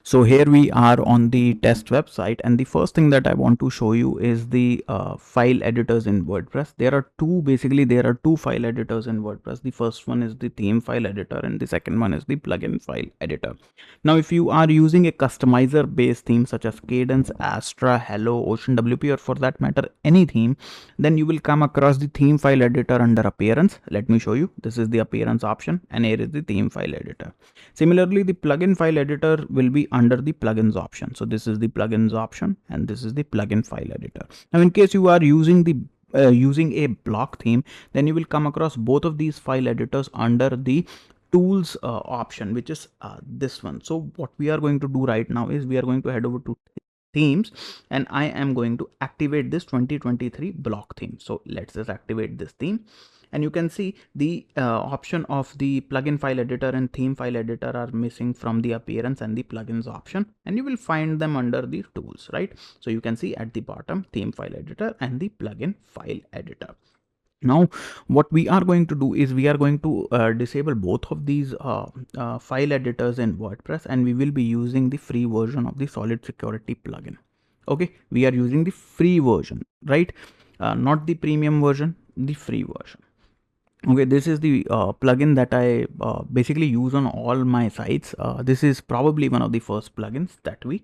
So here we are on the test website, and the first thing that I want to show you is the file editors in WordPress. There are two file editors in WordPress. The first one is the theme file editor and the second one is the plugin file editor. Now if you are using a customizer based theme such as Cadence, Astra, Hello, Ocean WP, or for that matter any theme, then you will come across the theme file editor under appearance. Let me show you. This is the appearance option and here is the theme file editor. Similarly, the plugin file editor will be under the plugins option. So this is the plugins option and this is the plugin file editor. Now in case you are using the using a block theme, then you will come across both of these file editors under the tools option, which is this one. So what we are going to do right now is we are going to head over to themes and I am going to activate this 2023 block theme. So let's just activate this theme. And you can see the option of the plugin file editor and theme file editor are missing from the appearance and the plugins option, and you will find them under the tools, right? So you can see at the bottom theme file editor and the plugin file editor. Now what we are going to do is we are going to disable both of these file editors in WordPress, and we will be using the free version of the Solid Security plugin. Okay, we are using the free version, right? Not the premium version, the free version. Okay, this is the plugin that I basically use on all my sites. This is probably one of the first plugins that we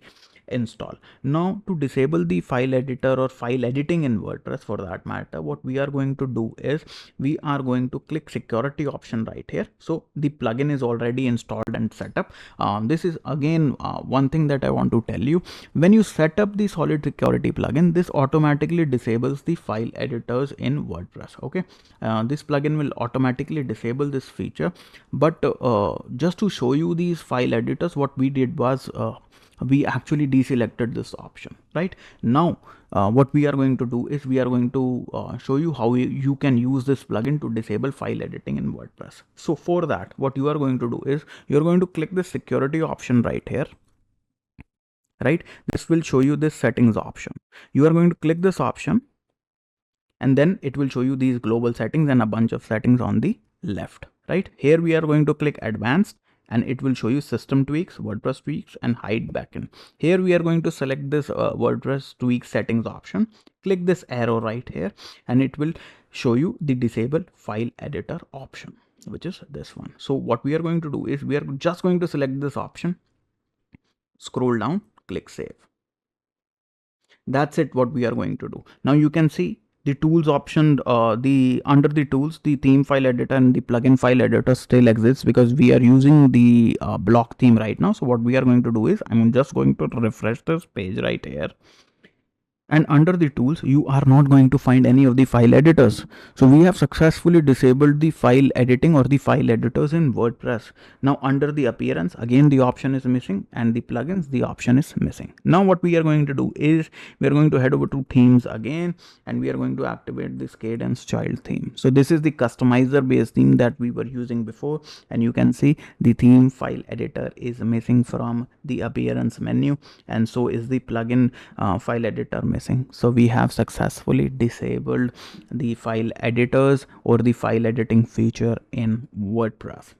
install. Now to disable the file editor or file editing in WordPress for that matter, what we are going to do is we are going to click security option right here. So the plugin is already installed and set up. This is again one thing that I want to tell you. When you set up the Solid Security plugin, this automatically disables the file editors in WordPress. Okay, this plugin will automatically disable this feature, but just to show you these file editors, what we did was we actually deselected this option. Right now what we are going to do is we are going to show you how you can use this plugin to disable file editing in WordPress. So for that, what you are going to do is you're going to click the security option right here. Right, this will show you this settings option. You are going to click this option and then it will show you these global settings and a bunch of settings on the left. Right here we are going to click advanced and it will show you system tweaks, WordPress tweaks, and hide backend. Here we are going to select this WordPress tweak settings option. Click this arrow right here and it will show you the disable file editor option, which is this one. So what we are going to do is we are just going to select this option, scroll down, click save. That's it, what we are going to do. Now you can see the tools option, under the tools, the theme file editor and the plugin file editor still exists because we are using the block theme right now. So what we are going to do is I'm just going to refresh this page right here. And under the tools, you are not going to find any of the file editors. So we have successfully disabled the file editing or the file editors in WordPress. Now under the appearance, again the option is missing, and the plugins, the option is missing. Now what we are going to do is we are going to head over to themes again, and we are going to activate this Cadence child theme. So this is the customizer based theme that we were using before, and you can see the theme file editor is missing from the appearance menu, and so is the plugin file editor missing. So we have successfully disabled the file editors or the file editing feature in WordPress.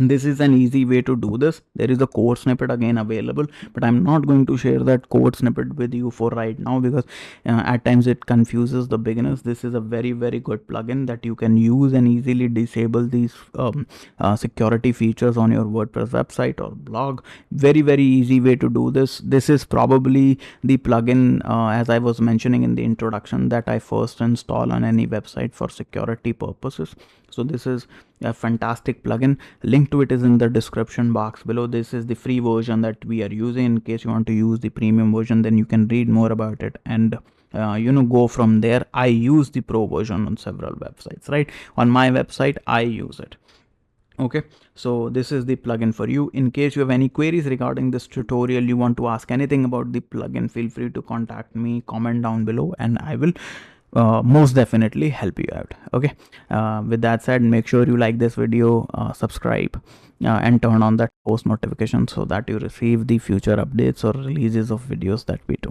This is an easy way to do this. There is a code snippet again available, but I'm not going to share that code snippet with you for right now because at times it confuses the beginners. This is a very good plugin that you can use and easily disable these security features on your WordPress website or blog. Very easy way to do this. This is probably the plugin, as I was mentioning in the introduction, that I first install on any website for security purposes. So this is a fantastic plugin. Link to it is in the description box below. This is the free version that we are using. In case you want to use the premium version, then you can read more about it and go from there. I use the pro version on several websites. Right, on my website I use it. Okay, so this is the plugin for you. In case you have any queries regarding this tutorial, you want to ask anything about the plugin, feel free to contact me, comment down below, and I will most definitely help you out. Okay, with that said, make sure you like this video, subscribe, and turn on that post notification so that you receive the future updates or releases of videos that we do.